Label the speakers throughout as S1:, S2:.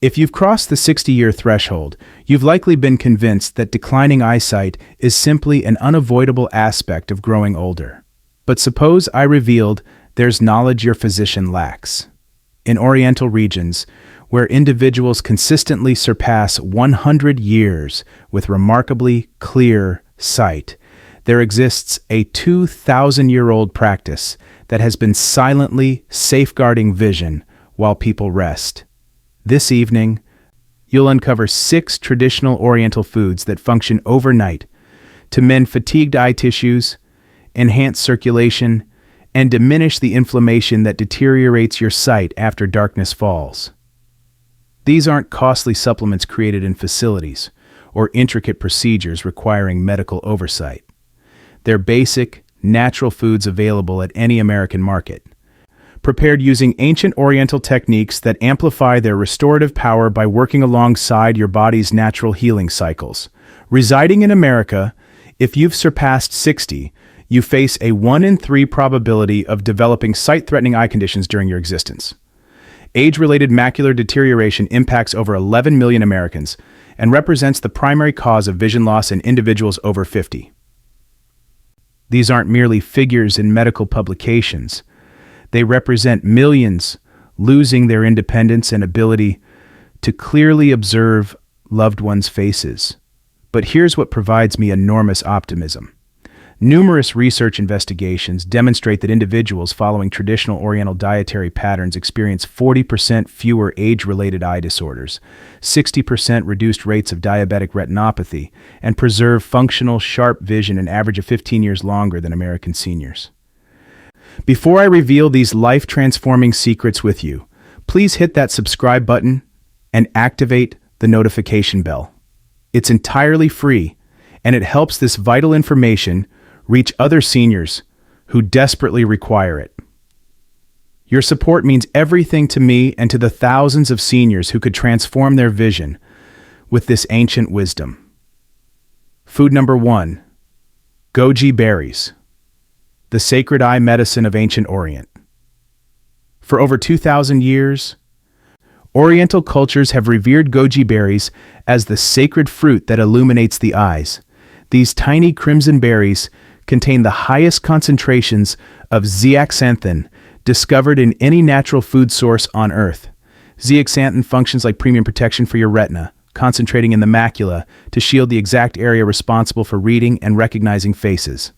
S1: If you've crossed the 60-year threshold, you've likely been convinced that declining eyesight is simply an unavoidable aspect of growing older. But suppose I revealed there's knowledge your physician lacks. In Oriental regions, where individuals consistently surpass 100 years with remarkably clear sight, there exists a 2,000-year-old practice that has been silently safeguarding vision while people rest. This evening, you'll uncover 6 traditional Oriental foods that function overnight to mend fatigued eye tissues, enhance circulation, and diminish the inflammation that deteriorates your sight after darkness falls. These aren't costly supplements created in facilities or intricate procedures requiring medical oversight. They're basic, natural foods available at any American market, prepared using ancient Oriental techniques that amplify their restorative power by working alongside your body's natural healing cycles. Residing in America, if you've surpassed 60, you face a 1 in 3 probability of developing sight-threatening eye conditions during your existence. Age-related macular deterioration impacts over 11 million Americans and represents the primary cause of vision loss in individuals over 50. These aren't merely figures in medical publications. They represent millions losing their independence and ability to clearly observe loved ones' faces. But here's what provides me enormous optimism. Numerous research investigations demonstrate that individuals following traditional Oriental dietary patterns experience 40% fewer age-related eye disorders, 60% reduced rates of diabetic retinopathy, and preserve functional, sharp vision an average of 15 years longer than American seniors. Before I reveal these life-transforming secrets with you, please hit that subscribe button and activate the notification bell. It's entirely free, and it helps this vital information reach other seniors who desperately require it. Your support means everything to me and to the thousands of seniors who could transform their vision with this ancient wisdom. Food number 1, Goji Berries, the sacred eye medicine of ancient Orient. For over 2,000 years, Oriental cultures have revered goji berries as the sacred fruit that illuminates the eyes. These tiny crimson berries contain the highest concentrations of zeaxanthin discovered in any natural food source on Earth. Zeaxanthin functions like premium protection for your retina, concentrating in the macula to shield the exact area responsible for reading and recognizing faces.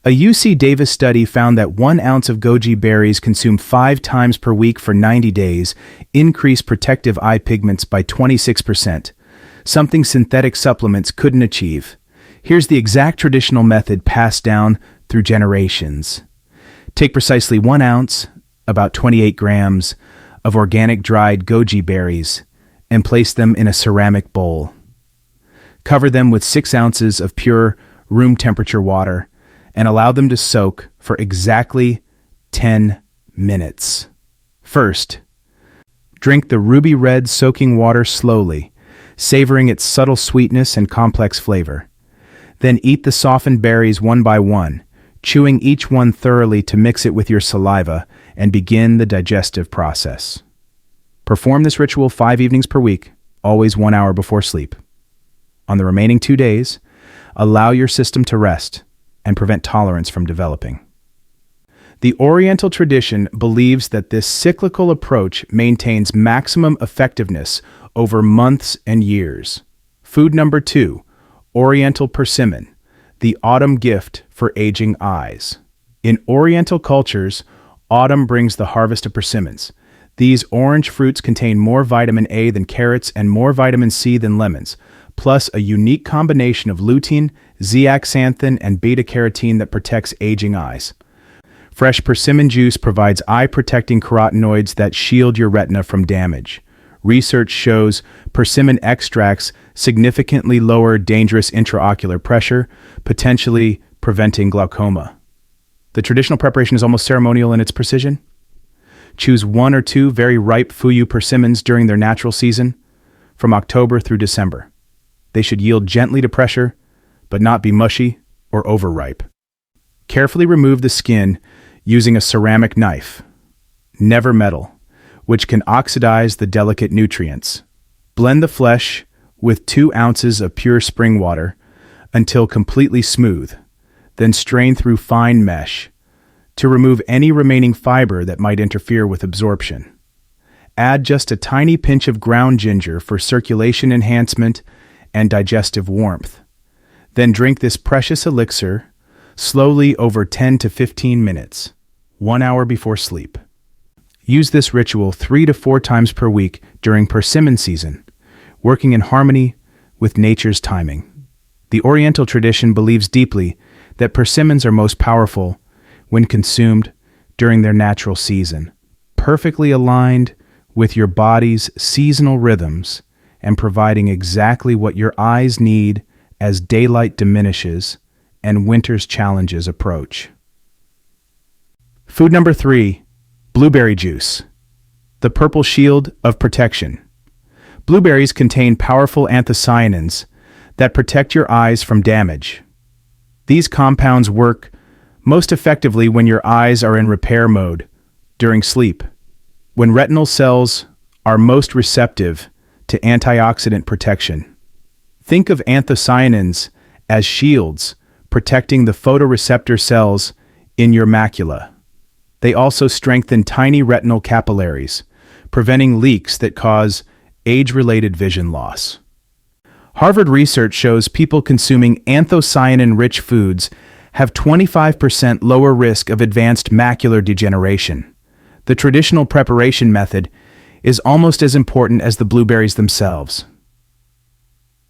S1: A UC Davis study found that 1 ounce of goji berries consumed 5 times per week for 90 days increased protective eye pigments by 26%, something synthetic supplements couldn't achieve. Here's the exact traditional method passed down through generations. Take precisely 1 ounce, about 28 grams, of organic dried goji berries and place them in a ceramic bowl. Cover them with 6 ounces of pure room temperature water and allow them to soak for exactly 10 minutes. First, drink the ruby red soaking water slowly, savoring its subtle sweetness and complex flavor. Then eat the softened berries one by one, chewing each one thoroughly to mix it with your saliva and begin the digestive process. Perform this ritual 5 evenings per week, always 1 hour before sleep. On the remaining 2 days, allow your system to rest and prevent tolerance from developing. The Oriental tradition believes that this cyclical approach maintains maximum effectiveness over months and years. Food number 2, Oriental persimmon, the autumn gift for aging eyes. In Oriental cultures, autumn brings the harvest of persimmons. These orange fruits contain more vitamin A than carrots and more vitamin C than lemons, plus a unique combination of lutein, zeaxanthin, and beta-carotene that protects aging eyes. Fresh persimmon juice provides eye-protecting carotenoids that shield your retina from damage. Research shows persimmon extracts significantly lower dangerous intraocular pressure, potentially preventing glaucoma. The traditional preparation is almost ceremonial in its precision. Choose 1 or 2 very ripe Fuyu persimmons during their natural season, from October through December. They should yield gently to pressure, but not be mushy or overripe. Carefully remove the skin using a ceramic knife, never metal. which can oxidize the delicate nutrients. Blend the flesh with 2 ounces of pure spring water until completely smooth, then strain through fine mesh to remove any remaining fiber that might interfere with absorption. Add just a tiny pinch of ground ginger for circulation enhancement and digestive warmth. Then drink this precious elixir slowly over 10 to 15 minutes, 1 hour before sleep. Use this ritual 3 to 4 times per week during persimmon season, working in harmony with nature's timing. The Oriental tradition believes deeply that persimmons are most powerful when consumed during their natural season, perfectly aligned with your body's seasonal rhythms and providing exactly what your eyes need as daylight diminishes and winter's challenges approach. Food number 3, blueberry juice, the purple shield of protection. Blueberries contain powerful anthocyanins that protect your eyes from damage. These compounds work most effectively when your eyes are in repair mode during sleep, when retinal cells are most receptive to antioxidant protection. Think of anthocyanins as shields protecting the photoreceptor cells in your macula. They also strengthen tiny retinal capillaries, preventing leaks that cause age-related vision loss. Harvard research shows people consuming anthocyanin-rich foods have 25% lower risk of advanced macular degeneration. The traditional preparation method is almost as important as the blueberries themselves.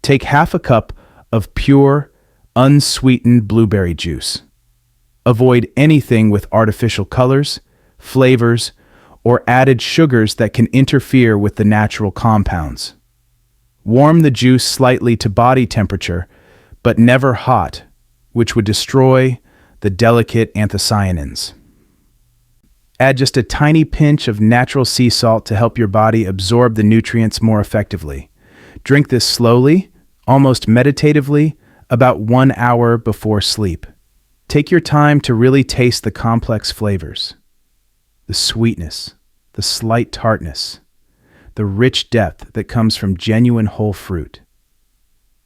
S1: Take half a cup of pure, unsweetened blueberry juice. Avoid anything with artificial colors, flavors, or added sugars that can interfere with the natural compounds. Warm the juice slightly to body temperature, but never hot, which would destroy the delicate anthocyanins. Add just a tiny pinch of natural sea salt to help your body absorb the nutrients more effectively. Drink this slowly, almost meditatively, about 1 hour before sleep. Take your time to really taste the complex flavors. The sweetness, the slight tartness, the rich depth that comes from genuine whole fruit.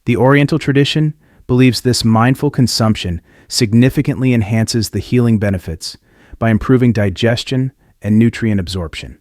S1: The Oriental tradition believes this mindful consumption significantly enhances the healing benefits by improving digestion and nutrient absorption.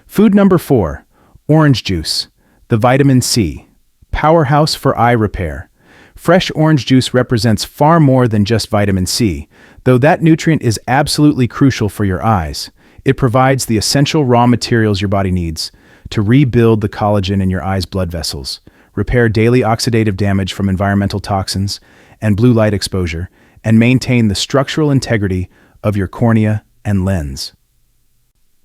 S1: Food number 4, orange juice, the vitamin C, powerhouse for eye repair. Fresh orange juice represents far more than just vitamin C, though that nutrient is absolutely crucial for your eyes. It provides the essential raw materials your body needs to rebuild the collagen in your eyes' blood vessels, repair daily oxidative damage from environmental toxins and blue light exposure, and maintain the structural integrity of your cornea and lens.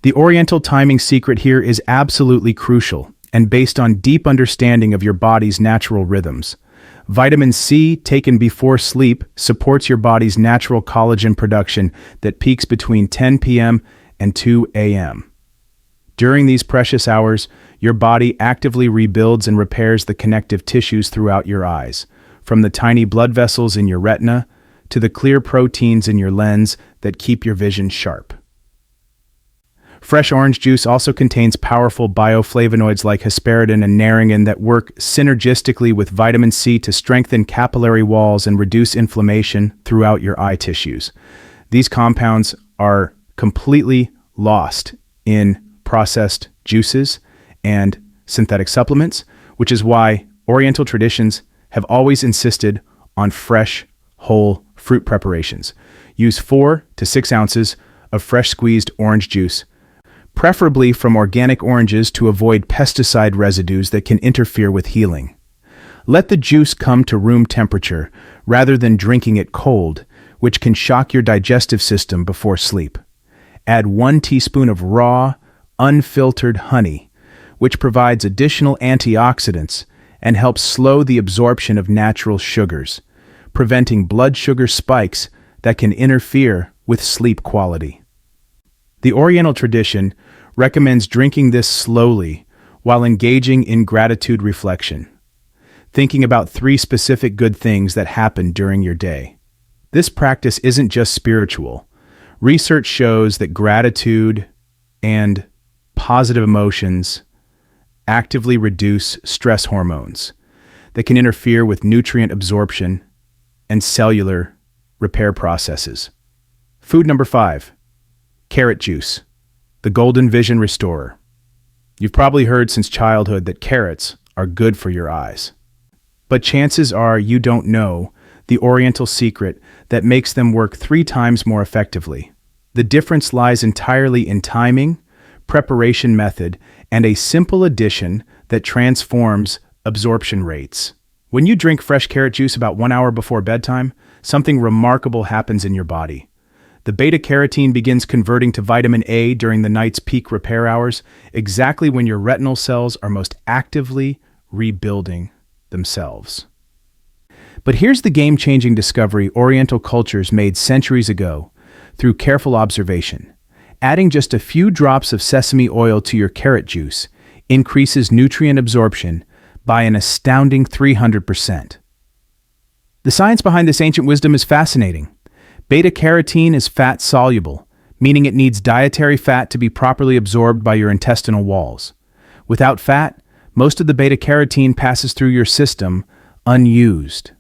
S1: The Oriental timing secret here is absolutely crucial and based on deep understanding of your body's natural rhythms. Vitamin C taken before sleep supports your body's natural collagen production that peaks between 10 p.m. and 2 a.m. During these precious hours, your body actively rebuilds and repairs the connective tissues throughout your eyes, from the tiny blood vessels in your retina to the clear proteins in your lens that keep your vision sharp. Fresh orange juice also contains powerful bioflavonoids like hesperidin and naringin that work synergistically with vitamin C to strengthen capillary walls and reduce inflammation throughout your eye tissues. These compounds are completely lost in processed juices and synthetic supplements, which is why Oriental traditions have always insisted on fresh, whole fruit preparations. Use 4 to 6 ounces of fresh squeezed orange juice, preferably from organic oranges, to avoid pesticide residues that can interfere with healing. Let the juice come to room temperature rather than drinking it cold, which can shock your digestive system before sleep. Add 1 teaspoon of raw, unfiltered honey, which provides additional antioxidants and helps slow the absorption of natural sugars, preventing blood sugar spikes that can interfere with sleep quality. The Oriental tradition recommends drinking this slowly while engaging in gratitude reflection, thinking about 3 specific good things that happened during your day. This practice isn't just spiritual. Research shows that gratitude and positive emotions, actively reduce stress hormones that can interfere with nutrient absorption and cellular repair processes. Food number 5, carrot juice, the golden vision restorer. You've probably heard since childhood that carrots are good for your eyes. But chances are you don't know the Oriental secret that makes them work 3 times more effectively. The difference lies entirely in timing, preparation method, and a simple addition that transforms absorption rates. When you drink fresh carrot juice about 1 hour before bedtime, something remarkable happens in your body. The beta-carotene begins converting to vitamin A during the night's peak repair hours, exactly when your retinal cells are most actively rebuilding themselves. But here's the game-changing discovery Oriental cultures made centuries ago through careful observation. Adding just a few drops of sesame oil to your carrot juice increases nutrient absorption by an astounding 300%. The science behind this ancient wisdom is fascinating. Beta-carotene is fat-soluble, meaning it needs dietary fat to be properly absorbed by your intestinal walls. Without fat, most of the beta-carotene passes through your system unused.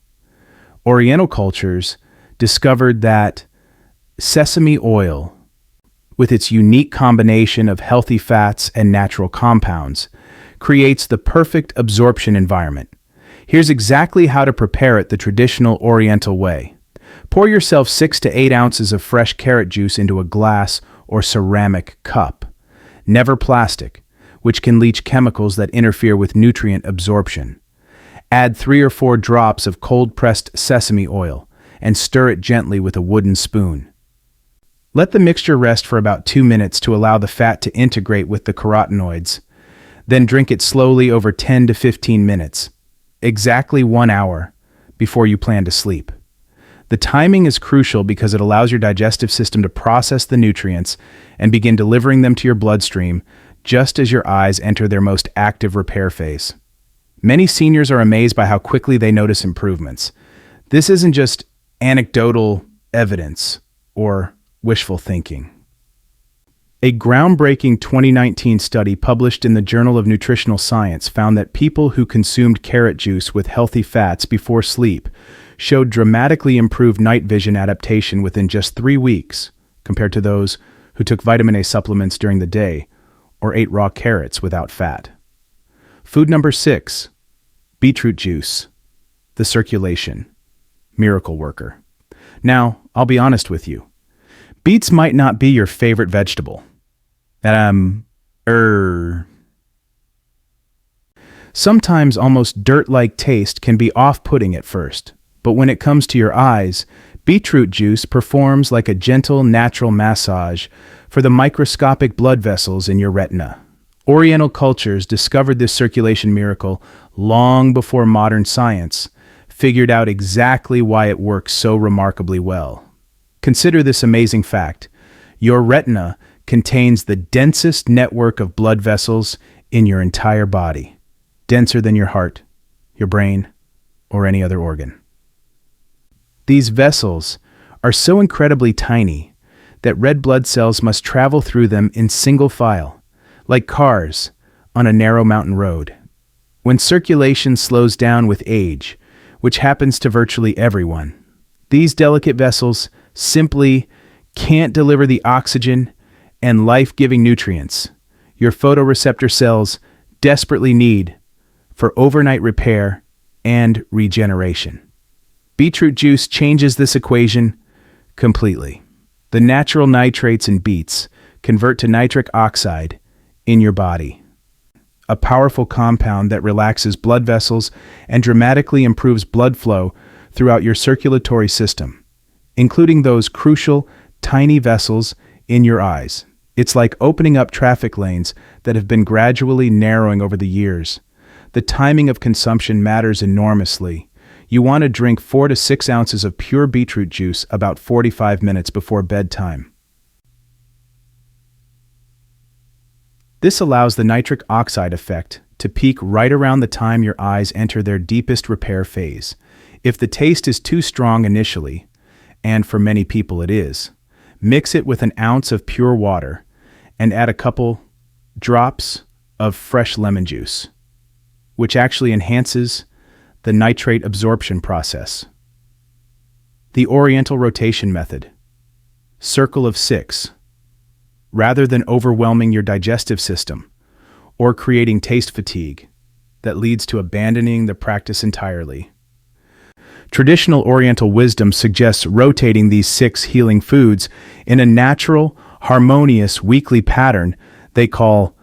S1: Oriental cultures discovered that sesame oil, with its unique combination of healthy fats and natural compounds, creates the perfect absorption environment. Here's exactly how to prepare it the traditional Oriental way. Pour yourself 6 to 8 ounces of fresh carrot juice into a glass or ceramic cup. Never plastic, which can leach chemicals that interfere with nutrient absorption. Add 3 or 4 drops of cold-pressed sesame oil and stir it gently with a wooden spoon. Let the mixture rest for about 2 minutes to allow the fat to integrate with the carotenoids. Then drink it slowly over 10 to 15 minutes, exactly 1 hour before you plan to sleep. The timing is crucial because it allows your digestive system to process the nutrients and begin delivering them to your bloodstream just as your eyes enter their most active repair phase. Many seniors are amazed by how quickly they notice improvements. This isn't just anecdotal evidence or wishful thinking. A groundbreaking 2019 study published in the Journal of Nutritional Science found that people who consumed carrot juice with healthy fats before sleep showed dramatically improved night vision adaptation within just 3 weeks, compared to those who took vitamin A supplements during the day or ate raw carrots without fat. Food number 6, beetroot juice, the circulation miracle worker. Now, I'll be honest with you. Beets might not be your favorite vegetable. Sometimes almost dirt-like taste can be off-putting at first, but when it comes to your eyes, beetroot juice performs like a gentle, natural massage for the microscopic blood vessels in your retina. Oriental cultures discovered this circulation miracle long before modern science figured out exactly why it works so remarkably well. Consider this amazing fact. Your retina contains the densest network of blood vessels in your entire body, denser than your heart, your brain, or any other organ. These vessels are so incredibly tiny that red blood cells must travel through them in single file, like cars on a narrow mountain road. When circulation slows down with age, which happens to virtually everyone, these delicate vessels simply can't deliver the oxygen and life-giving nutrients your photoreceptor cells desperately need for overnight repair and regeneration. Beetroot juice changes this equation completely. The natural nitrates in beets convert to nitric oxide in your body, a powerful compound that relaxes blood vessels and dramatically improves blood flow throughout your circulatory system, including those crucial tiny vessels in your eyes. It's like opening up traffic lanes that have been gradually narrowing over the years. The timing of consumption matters enormously. You want to drink 4 to 6 ounces of pure beetroot juice about 45 minutes before bedtime. This allows the nitric oxide effect to peak right around the time your eyes enter their deepest repair phase. If the taste is too strong initially, and for many people it is, mix it with an ounce of pure water and add a couple drops of fresh lemon juice, which actually enhances the nitrate absorption process. The Oriental rotation method, circle of 6. Rather than overwhelming your digestive system or creating taste fatigue that leads to abandoning the practice entirely. Traditional Oriental wisdom suggests rotating these 6 healing foods in a natural, harmonious weekly pattern they call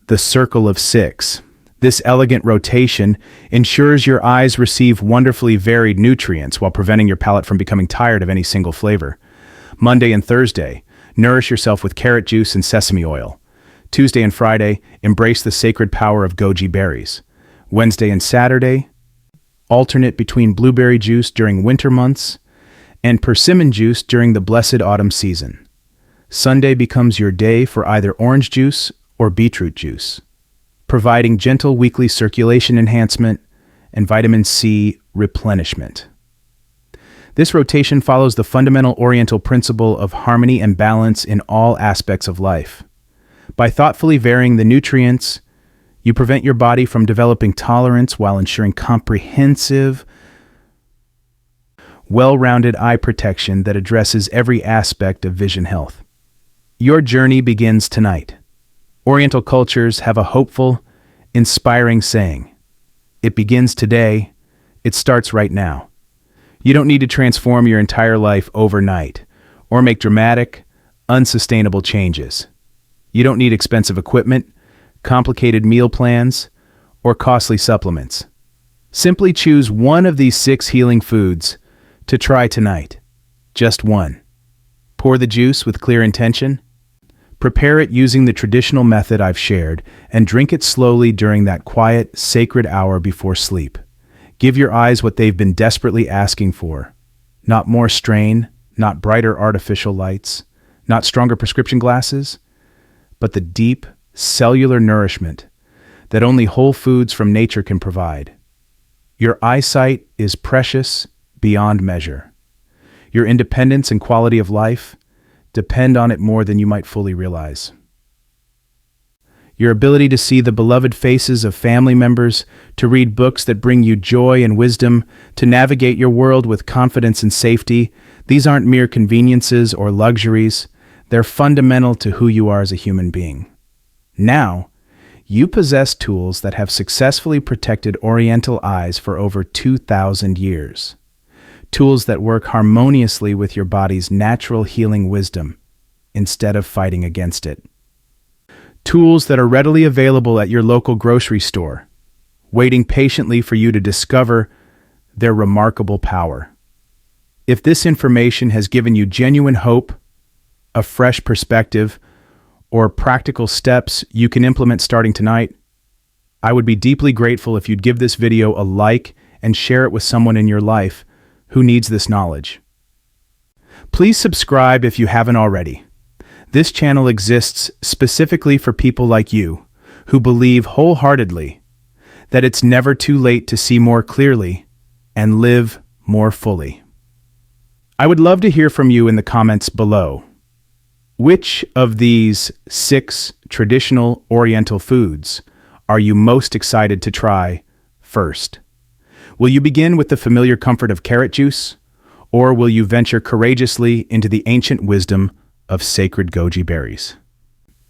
S1: the Circle of 6. This elegant rotation ensures your eyes receive wonderfully varied nutrients while preventing your palate from becoming tired of any single flavor. Monday and Thursday, nourish yourself with carrot juice and sesame oil. Tuesday and Friday, embrace the sacred power of Goji Berries. Wednesday and Saturday, alternate between blueberry juice during winter months and persimmon juice during the blessed autumn season. Sunday becomes your day for either orange juice or beetroot juice, providing gentle weekly circulation enhancement and vitamin C replenishment. This rotation follows the fundamental Oriental principle of harmony and balance in all aspects of life. By thoughtfully varying the nutrients, you prevent your body from developing tolerance while ensuring comprehensive, well-rounded eye protection that addresses every aspect of vision health. Your journey begins tonight. Oriental cultures have a hopeful, inspiring saying, "It begins today, it starts right now." You don't need to transform your entire life overnight or make dramatic, unsustainable changes. You don't need expensive equipment, complicated meal plans, or costly supplements. Simply choose one of these 6 healing foods to try tonight. Just one. Pour the juice with clear intention. Prepare it using the traditional method I've shared and drink it slowly during that quiet, sacred hour before sleep. Give your eyes what they've been desperately asking for. Not more strain, not brighter artificial lights, not stronger prescription glasses, but the deep, cellular nourishment that only whole foods from nature can provide. Your eyesight is precious beyond measure. Your independence and quality of life depend on it more than you might fully realize. Your ability to see the beloved faces of family members, to read books that bring you joy and wisdom, to navigate your world with confidence and safety, these aren't mere conveniences or luxuries. They're fundamental to who you are as a human being. Now, you possess tools that have successfully protected Oriental eyes for over 2,000 years. Tools that work harmoniously with your body's natural healing wisdom instead of fighting against it. Tools that are readily available at your local grocery store, waiting patiently for you to discover their remarkable power. If this information has given you genuine hope, a fresh perspective, or practical steps you can implement starting tonight, I would be deeply grateful if you'd give this video a like and share it with someone in your life who needs this knowledge. Please subscribe if you haven't already. This channel exists specifically for people like you who believe wholeheartedly that it's never too late to see more clearly and live more fully. I would love to hear from you in the comments below. Which of these 6 traditional Oriental foods are you most excited to try first? Will you begin with the familiar comfort of carrot juice, or will you venture courageously into the ancient wisdom of sacred goji berries?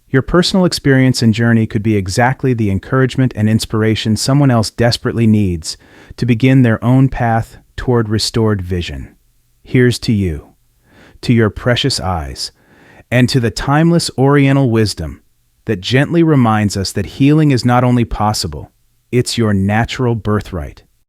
S1: Your personal experience and journey could be exactly the encouragement and inspiration someone else desperately needs to begin their own path toward restored vision. Here's to you, to your precious eyes, and to the timeless Oriental wisdom that gently reminds us that healing is not only possible, it's your natural birthright.